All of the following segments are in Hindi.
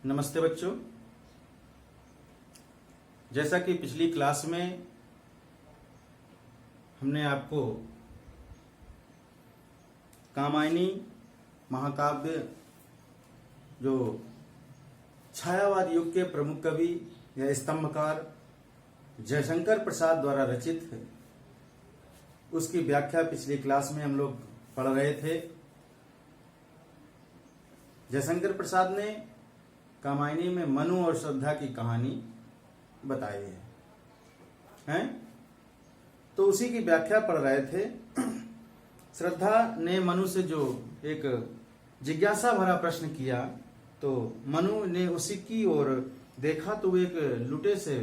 नमस्ते बच्चों। जैसा कि पिछली क्लास में हमने आपको कामायनी महाकाव्य जो छायावाद युग के प्रमुख कवि या स्तंभकार जयशंकर प्रसाद द्वारा रचित है, उसकी व्याख्या पिछली क्लास में हम लोग पढ़ रहे थे। जयशंकर प्रसाद ने कामायनी में मनु और श्रद्धा की कहानी बताई है, तो उसी की व्याख्या पढ़ रहे थे। श्रद्धा ने मनु से जो एक जिज्ञासा भरा प्रश्न किया, तो मनु ने उसी की ओर देखा तो एक लुटे से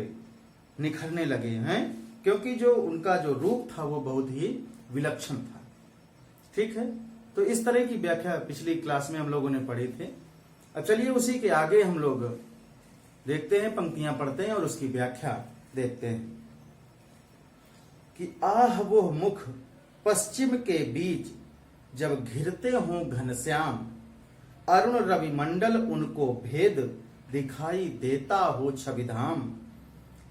निखरने लगे हैं, क्योंकि जो उनका जो रूप था वो बहुत ही विलक्षण था। ठीक है, तो इस तरह की व्याख्या पिछली क्लास में हम लोगों ने पढ़ी थी। अब चलिए उसी के आगे हम लोग देखते हैं, पंक्तियां पढ़ते हैं और उसकी व्याख्या देखते हैं कि आह वो मुख पश्चिम के बीच जब घिरते हों घनश्याम, अरुण रवि मंडल उनको भेद दिखाई देता हो छविधाम,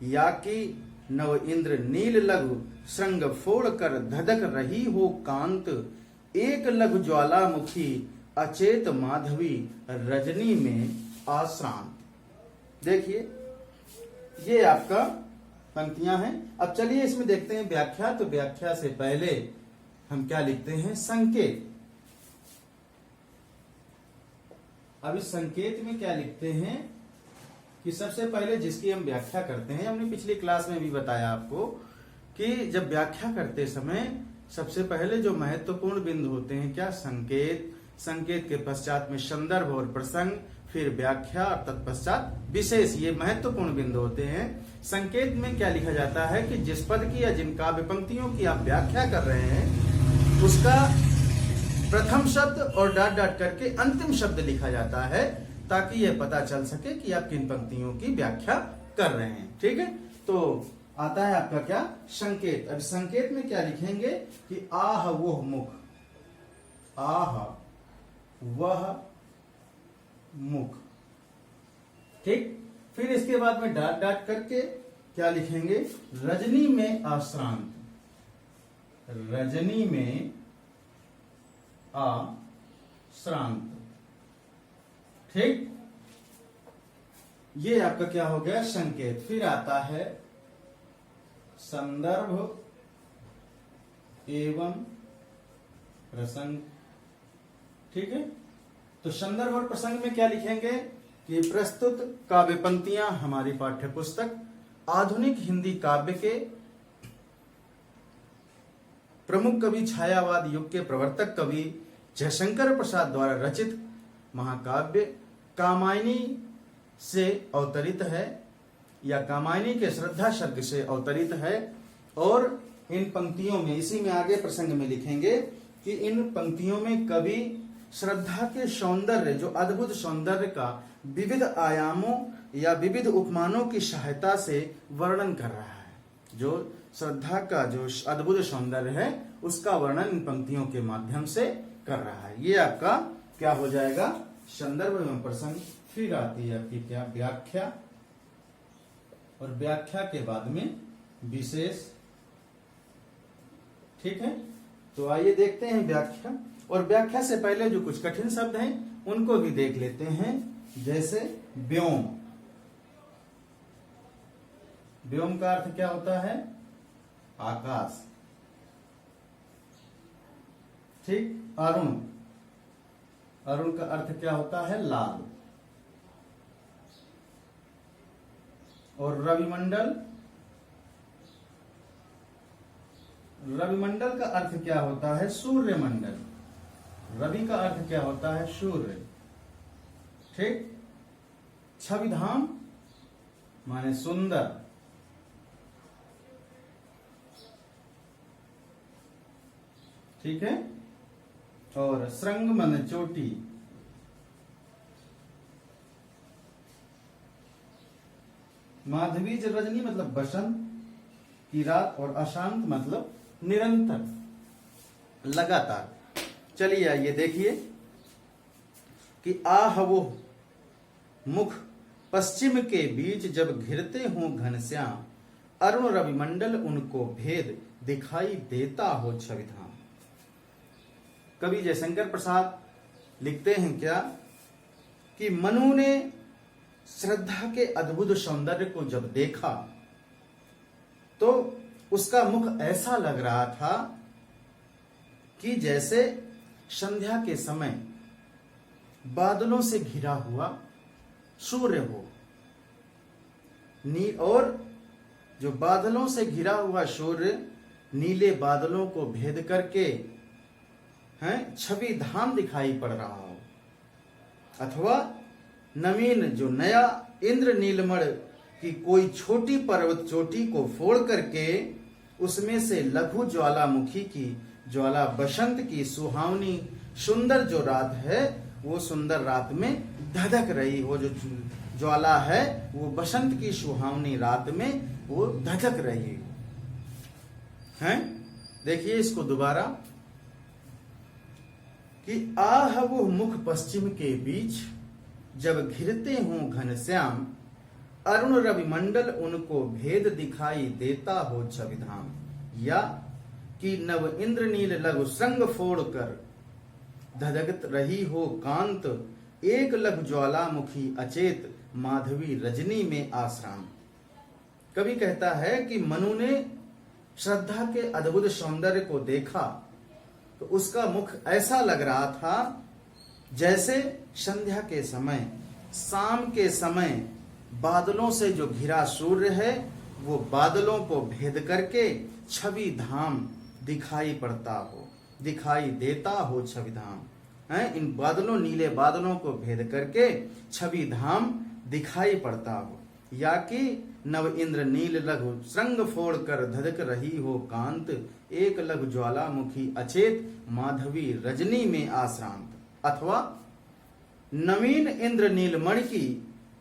या कि नव इंद्र नील लघु श्रृंग फोड़ कर धधक रही हो कांत, एक लघु ज्वालामुखी अचेत माधवी रजनी में आश्रांत। देखिए ये आपका पंक्तियां हैं। अब चलिए इसमें देखते हैं व्याख्या। तो व्याख्या से पहले हम क्या लिखते हैं? संकेत। अब इस संकेत में क्या लिखते हैं कि सबसे पहले जिसकी हम व्याख्या करते हैं, हमने पिछली क्लास में भी बताया आपको कि जब व्याख्या करते समय सबसे पहले जो महत्वपूर्ण बिंदु होते हैं क्या? संकेत। संकेत के पश्चात में संदर्भ और प्रसंग, फिर व्याख्या और तत्पश्चात विशेष। ये महत्वपूर्ण बिंदु होते हैं। संकेत में क्या लिखा जाता है कि जिस पद की या जिन काव्य पंक्तियों की आप व्याख्या कर रहे हैं उसका प्रथम शब्द और डॉट डॉट करके अंतिम शब्द लिखा जाता है, ताकि यह पता चल सके कि आप किन पंक्तियों की व्याख्या कर रहे हैं। ठीक है, तो आता है आपका क्या? संकेत। अब संकेत में क्या लिखेंगे कि आह वह मुख, आह वह मुख। ठीक, फिर इसके बाद में डॉट डॉट करके क्या लिखेंगे? रजनी में आश्रांत, रजनी में आश्रांत। ठीक, ये आपका क्या हो गया? संकेत। फिर आता है संदर्भ एवं प्रसंग। ठीक है, तो संदर्भ और प्रसंग में क्या लिखेंगे कि प्रस्तुत काव्य पंक्तियां हमारी पाठ्य पुस्तक आधुनिक हिंदी काव्य के प्रमुख कवि छायावाद युग के प्रवर्तक कवि जयशंकर प्रसाद द्वारा रचित महाकाव्य कामायनी से अवतरित है, या कामायनी के श्रद्धा सर्ग से अवतरित है। और इन पंक्तियों में, इसी में आगे प्रसंग में लिखेंगे कि इन पंक्तियों में कवि श्रद्धा के सौंदर्य, जो अद्भुत सौंदर्य का विविध आयामों या विविध उपमानों की सहायता से वर्णन कर रहा है। जो श्रद्धा का जो अद्भुत सौंदर्य है उसका वर्णन इन पंक्तियों के माध्यम से कर रहा है। ये आपका क्या हो जाएगा? संदर्भ एवं प्रसंग। फिर आती है आपकी क्या? व्याख्या। और व्याख्या के बाद में विशेष। ठीक है, तो आइए देखते हैं व्याख्या। और व्याख्या से पहले जो कुछ कठिन शब्द हैं उनको भी देख लेते हैं, जैसे व्योम। व्योम का अर्थ क्या होता है? आकाश। ठीक, अरुण, अरुण का अर्थ क्या होता है? लाल। और रविमंडल, रविमंडल का अर्थ क्या होता है? सूर्यमंडल। रवि का अर्थ क्या होता है? सूर्य। ठीक, छविधाम माने सुंदर। ठीक है, और श्रृंग माने चोटी। माधवीज रजनी मतलब बसंत की रात, और अशांत मतलब निरंतर, लगातार। चलिए आइए देखिए कि आह वो मुख पश्चिम के बीच जब घिरते हों घनश्याम, अरुण रविमंडल उनको भेद दिखाई देता हो छविधाम। कवि जयशंकर प्रसाद लिखते हैं क्या कि मनु ने श्रद्धा के अद्भुत सौंदर्य को जब देखा तो उसका मुख ऐसा लग रहा था कि जैसे संध्या के समय बादलों से घिरा हुआ सूर्य हो। और जो बादलों से घिरा हुआ सूर्य नीले बादलों को भेद करके छवि धाम दिखाई पड़ रहा हो, अथवा नवीन जो नया इंद्र नीलमण की कोई छोटी पर्वत चोटी को फोड़ करके उसमें से लघु ज्वालामुखी की ज्वाला बसंत की सुहावनी सुंदर जो रात है वो सुंदर रात में धधक रही हो। जो ज्वाला है वो बसंत की सुहावनी रात में वो धधक रही है। देखिए इसको दोबारा कि आह वो मुख पश्चिम के बीच जब घिरते हों घनश्याम, अरुण रविमंडल उनको भेद दिखाई देता हो छविधाम। या कि नव इंद्रनील लघु श्रृंग फोड़ कर धधकत रही हो कांत, एक लघु ज्वालामुखी अचेत माधवी रजनी में आश्राम। कवि कहता है कि मनु ने श्रद्धा के अद्भुत सौंदर्य को देखा तो उसका मुख ऐसा लग रहा था जैसे संध्या के समय, शाम के समय बादलों से जो घिरा सूर्य है वो बादलों को भेद करके छवि धाम दिखाई पड़ता हो, दिखाई देता हो छवि धाम है। इन बादलों, नीले बादलों को भेद करके छवि धाम दिखाई पड़ता हो। या कि नव इंद्र नील लघु श्रृंग फोड़ कर धधक रही हो कांत, एक लघु ज्वालामुखी अचेत माधवी रजनी में आश्रांत। अथवा नवीन इंद्र नीलमणि की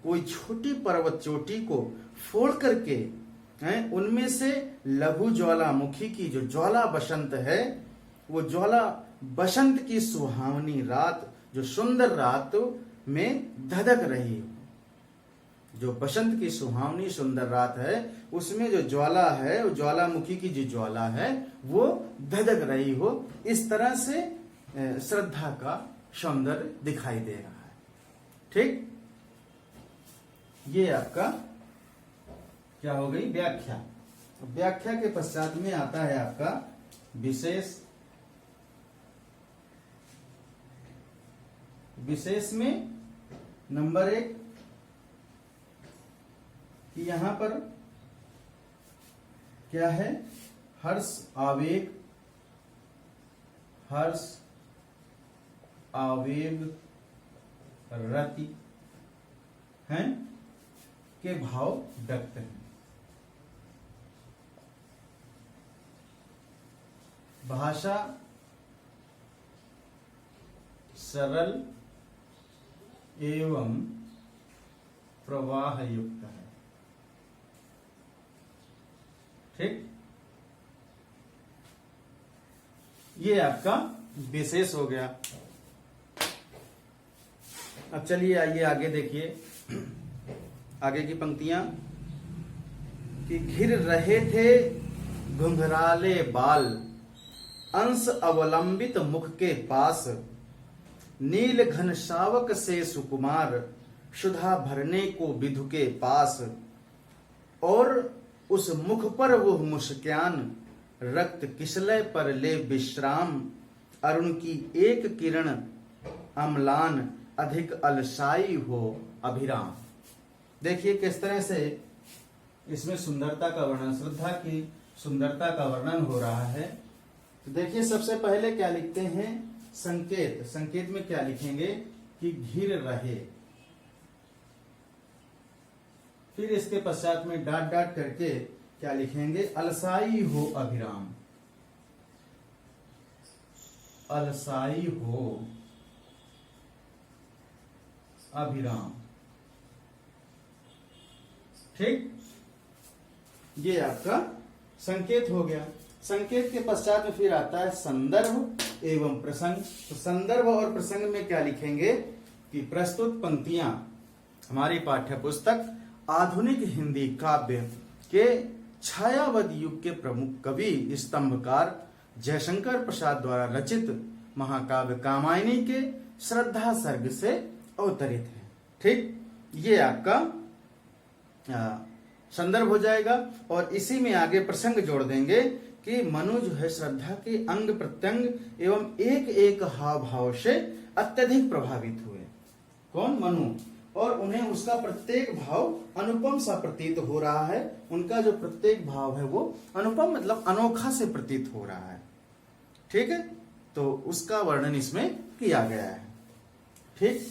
कोई छोटी पर्वत चोटी को फोड़ करके उनमें से लघु ज्वालामुखी की जो ज्वाला बसंत है वो ज्वाला बसंत की सुहावनी रात, जो सुंदर रात में धधक रही हो। जो बसंत की सुहावनी सुंदर रात है उसमें जो ज्वाला है, वो ज्वालामुखी की जो ज्वाला है वो धधक रही हो। इस तरह से श्रद्धा का सौंदर्य दिखाई दे रहा है। ठीक, ये आपका क्या हो गई व्याख्या। व्याख्या के पश्चात में आता है आपका विशेष। विशेष में नंबर 1 कि यहां पर क्या है, हर्ष आवेग, हर्ष आवेग रति हैं के भाव व्यक्त हैं। भाषा सरल एवं प्रवाह युक्त है। ठीक, ये आपका विशेष हो गया। अब चलिए आइए आगे देखिए आगे की पंक्तियां कि घिर रहे थे घुंघराले बाल, अंश अवलंबित मुख के पास, नील घन शावक से सुकुमार, सुधा भरने को विधु के पास, और उस मुख पर वो मुस्कान, रक्त किसलय पर ले विश्राम, अरुण की एक किरण अम्लान, अधिक अलसाई हो अभिराम। देखिए किस तरह से इसमें सुंदरता का वर्णन, श्रद्धा की सुंदरता का वर्णन हो रहा है। तो देखिए सबसे पहले क्या लिखते हैं, संकेत। संकेत में क्या लिखेंगे कि घिर रहे, फिर इसके पश्चात में डाट डाट करके क्या लिखेंगे, अलसाई हो अभिराम, अलसाई हो अभिराम। ठीक, ये आपका संकेत हो गया। संकेत के पश्चात में फिर आता है संदर्भ एवं प्रसंग। तो संदर्भ और प्रसंग में क्या लिखेंगे कि प्रस्तुत पंक्तियां हमारी पाठ्य पुस्तक आधुनिक हिंदी काव्य के छायावद युग के प्रमुख कवि स्तंभकार जयशंकर प्रसाद द्वारा रचित महाकाव्य कामायनी के श्रद्धा सर्ग से अवतरित है। ठीक, ये आपका संदर्भ हो जाएगा और इसी में आगे प्रसंग जोड़ देंगे कि मनु जो है श्रद्धा के अंग प्रत्यंग एवं एक एक हाव भाव से अत्यधिक प्रभावित हुए। कौन? मनु। और उन्हें उसका प्रत्येक भाव अनुपम सा प्रतीत हो रहा है। उनका जो प्रत्येक भाव है वो अनुपम मतलब अनोखा से प्रतीत हो रहा है। ठीक है, तो उसका वर्णन इसमें किया गया है। ठीक,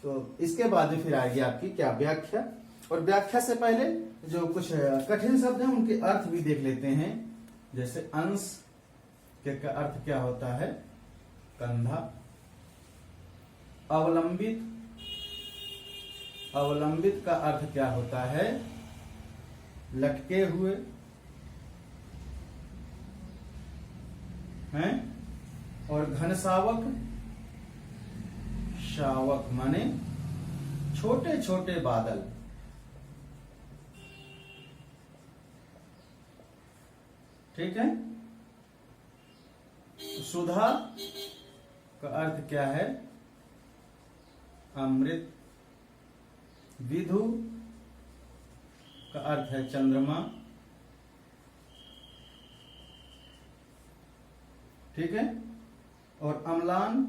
तो इसके बाद में फिर आएगी आपकी क्या व्याख्या, और व्याख्या से पहले जो कुछ कठिन शब्द हैं उनके अर्थ भी देख लेते हैं। जैसे अंश के का अर्थ क्या होता है? कंधा। अवलंबित, अवलंबित का अर्थ क्या होता है? लटके हुए हैं। और घनशावक, शावक माने छोटे छोटे बादल। ठीक है। सुधा का अर्थ क्या है? अमृत। विधु का अर्थ है चंद्रमा। ठीक है। और अम्लान,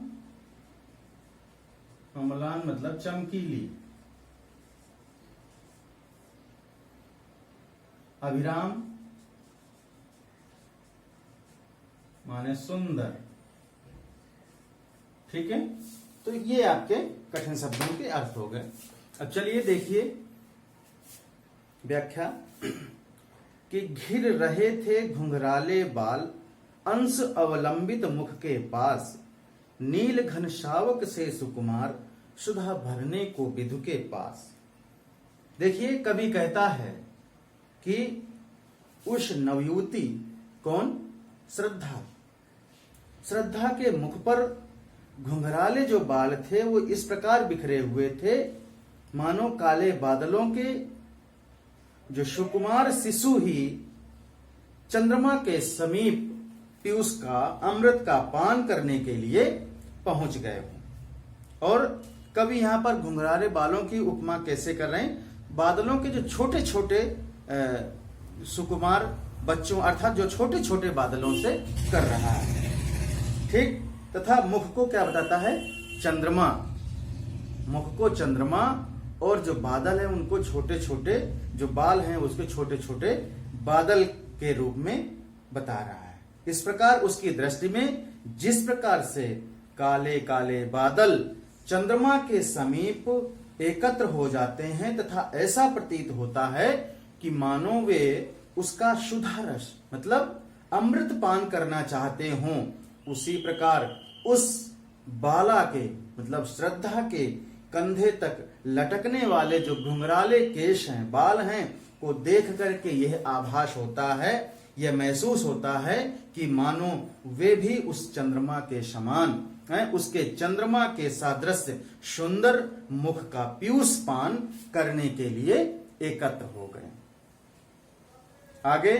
अम्लान मतलब चमकीली। अभिराम माने सुंदर। ठीक है, तो ये आपके कठिन शब्दों के अर्थ हो गए। अब चलिए देखिए व्याख्या कि घिर रहे थे घुंघराले बाल, अंश अवलंबित मुख के पास, नील घन शावक से सुकुमार, सुधा भरने को विधु के पास। देखिए कवि कहता है कि उस नवयुवती, कौन? श्रद्धा, श्रद्धा के मुख पर घुंघराले जो बाल थे वो इस प्रकार बिखरे हुए थे मानो काले बादलों के जो सुकुमार शिशु ही चंद्रमा के समीप पीयूष का, अमृत का पान करने के लिए पहुंच गए हों। और कवि यहां पर घुंघराले बालों की उपमा कैसे कर रहे हैं? बादलों के जो छोटे छोटे सुकुमार बच्चों अर्थात जो छोटे छोटे बादलों से कर रहा है। ठीक, तथा मुख को क्या बताता है? चंद्रमा। मुख को चंद्रमा और जो बादल है उनको छोटे छोटे जो बाल हैं उसके छोटे छोटे बादल के रूप में बता रहा है। इस प्रकार उसकी दृष्टि में जिस प्रकार से काले काले बादल चंद्रमा के समीप एकत्र हो जाते हैं तथा ऐसा प्रतीत होता है कि मानो वे उसका सुधारस मतलब अमृत पान करना चाहते हों, उसी प्रकार उस बाला के मतलब श्रद्धा के कंधे तक लटकने वाले जो घुंघराले केश हैं, बाल हैं, को देख करके यह आभास होता है, यह महसूस होता है कि मानो वे भी उस चंद्रमा के समान हैं, उसके चंद्रमा के सादृश्य सुंदर मुख का पीयूष पान करने के लिए एकत्र हो गए। आगे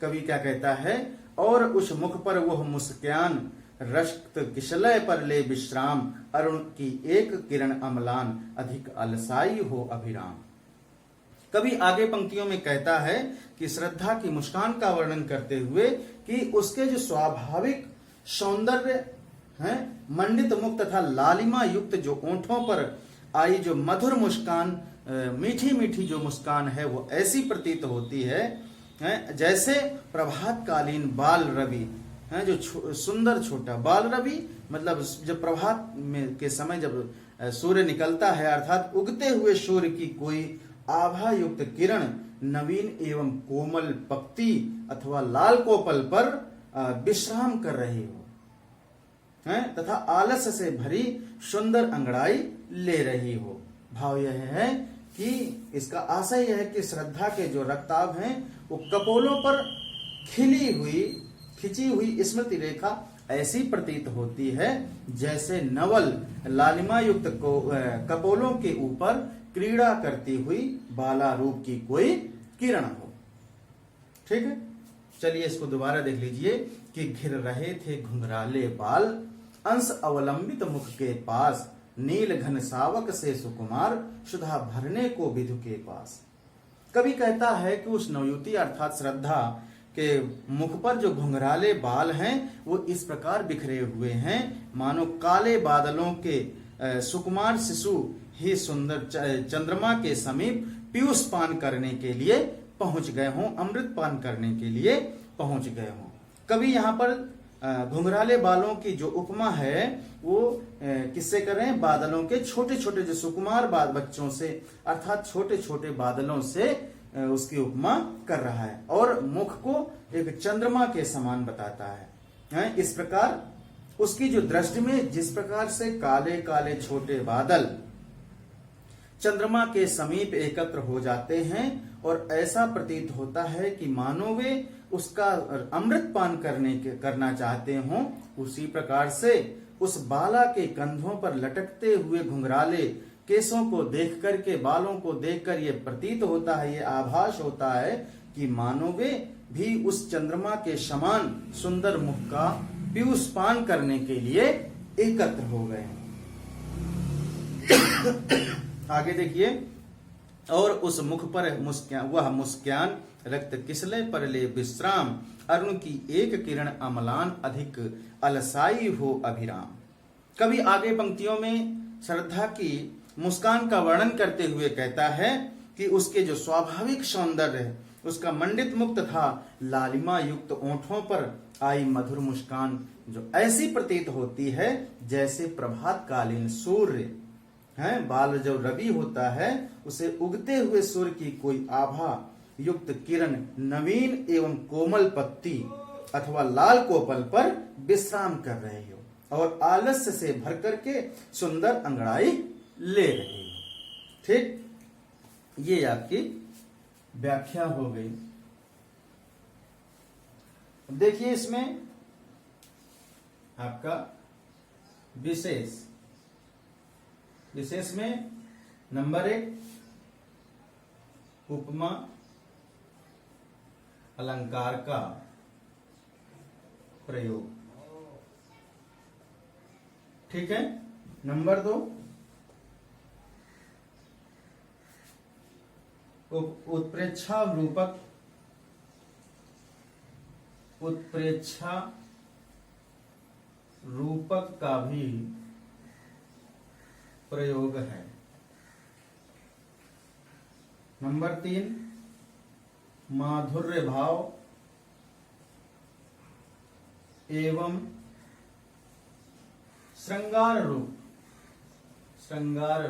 कवि क्या कहता है? और उस मुख पर वह मुस्कान, रक्त किशलय पर ले विश्राम, अरुण की एक किरण अम्लान, अधिक अलसाई हो अभिराम। कवि आगे पंक्तियों में कहता है कि श्रद्धा की मुस्कान का वर्णन करते हुए कि उसके जो स्वाभाविक सौंदर्य है, मंडित मुख तथा लालिमा युक्त जो ओंठों पर आई जो मधुर मुस्कान, मीठी मीठी जो मुस्कान है वो ऐसी प्रतीत होती है जैसे प्रभातकालीन बाल रवि है, जो सुंदर छोटा बाल रवि मतलब जब प्रभात में के समय जब सूर्य निकलता है अर्थात उगते हुए सूर्य की कोई आभा युक्त किरण नवीन एवं कोमल पक्ति अथवा लाल कोपल पर विश्राम कर रही हो है तथा आलस्य से भरी सुंदर अंगड़ाई ले रही हो। भाव यह है कि इसका आशय यह है कि श्रद्धा के जो रक्ताभ हैं वो कपोलों पर खिंची हुई स्मृति रेखा ऐसी प्रतीत होती है जैसे नवल लालिमा युक्त कपोलों के ऊपर क्रीड़ा करती हुई बाला रूप की कोई किरण हो। ठीक है, चलिए इसको दोबारा देख लीजिए कि घिर रहे थे घुंघराले बाल, अंश अवलंबित मुख के पास, नील घन सावक से सुकुमार, सुधा भरने को विधु के पास। कवि कहता है कि उस नवयुवती अर्थात श्रद्धा के मुख पर जो घुंघराले बाल हैं वो इस प्रकार बिखरे हुए हैं मानो काले बादलों के सुकुमार शिशु ही सुंदर चंद्रमा के समीप पीयूष पान करने के लिए पहुंच गए हों, अमृत पान करने के लिए पहुंच गए हों। कवि यहाँ पर घुंघराले बालों की जो उपमा है वो किससे कर रहे हैं? बादलों के छोटे छोटे जो सुकुमार बच्चों से अर्थात छोटे छोटे बादलों से उसकी उपमा कर रहा है और मुख को एक चंद्रमा के समान बताता है। इस प्रकार उसकी जो दृष्टि में जिस प्रकार से काले काले छोटे बादल चंद्रमा के समीप एकत्र हो जाते हैं और ऐसा प्रतीत होता है कि मानो वे उसका अमृत पान करना चाहते हों, उसी प्रकार से उस बाला के कंधों पर लटकते हुए घुंघराले केसों को देख करके, बालों को देखकर ये प्रतीत होता है, ये आभास होता है कि मानो वे भी उस चंद्रमा के समान सुंदर मुख का पीयूष पान करने के लिए एकत्र हो गए। आगे देखिए, और उस मुख पर वह मुस्कान रक्त किसले पर ले विश्राम, अरुण की एक किरण अमलान अधिक अलसाई हो अभिराम। कभी आगे पंक्तियों में श्रद्धा की मुस्कान का वर्णन करते हुए कहता है कि उसके जो स्वाभाविक सौंदर्य है, उसका मंडित मुक्त तथा लालिमा युक्त ओंठों पर आई मधुर मुस्कान जो ऐसी प्रतीत होती है जैसे प्रभात कालीन सूर्य है, बाल जब रवि होता है उसे उगते हुए सूर्य की कोई आभा युक्त किरण नवीन एवं कोमल पत्ती अथवा लाल कोपल पर विश्राम कर रहे हो और आलस्य से भर करके सुंदर अंगड़ाई ले रही हो। ठीक, ये आपकी व्याख्या हो गई। देखिए इसमें आपका विशेष में नंबर 1 उपमा अलंकार का प्रयोग। ठीक है, नंबर 2 उत्प्रेक्षा रूपक का भी प्रयोग है। नंबर 3 माधुर्य भाव एवं श्रृंगार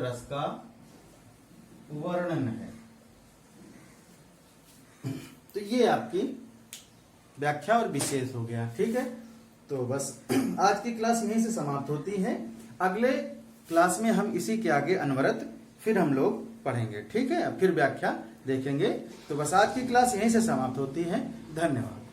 रस का वर्णन है। तो ये आपकी व्याख्या और विशेष हो गया। ठीक है, तो बस आज की क्लास यहीं से समाप्त होती है। अगले क्लास में हम इसी के आगे अनवरत फिर हम लोग पढ़ेंगे। ठीक है, फिर व्याख्या देखेंगे। तो बस आज की क्लास यहीं से समाप्त होती है। धन्यवाद।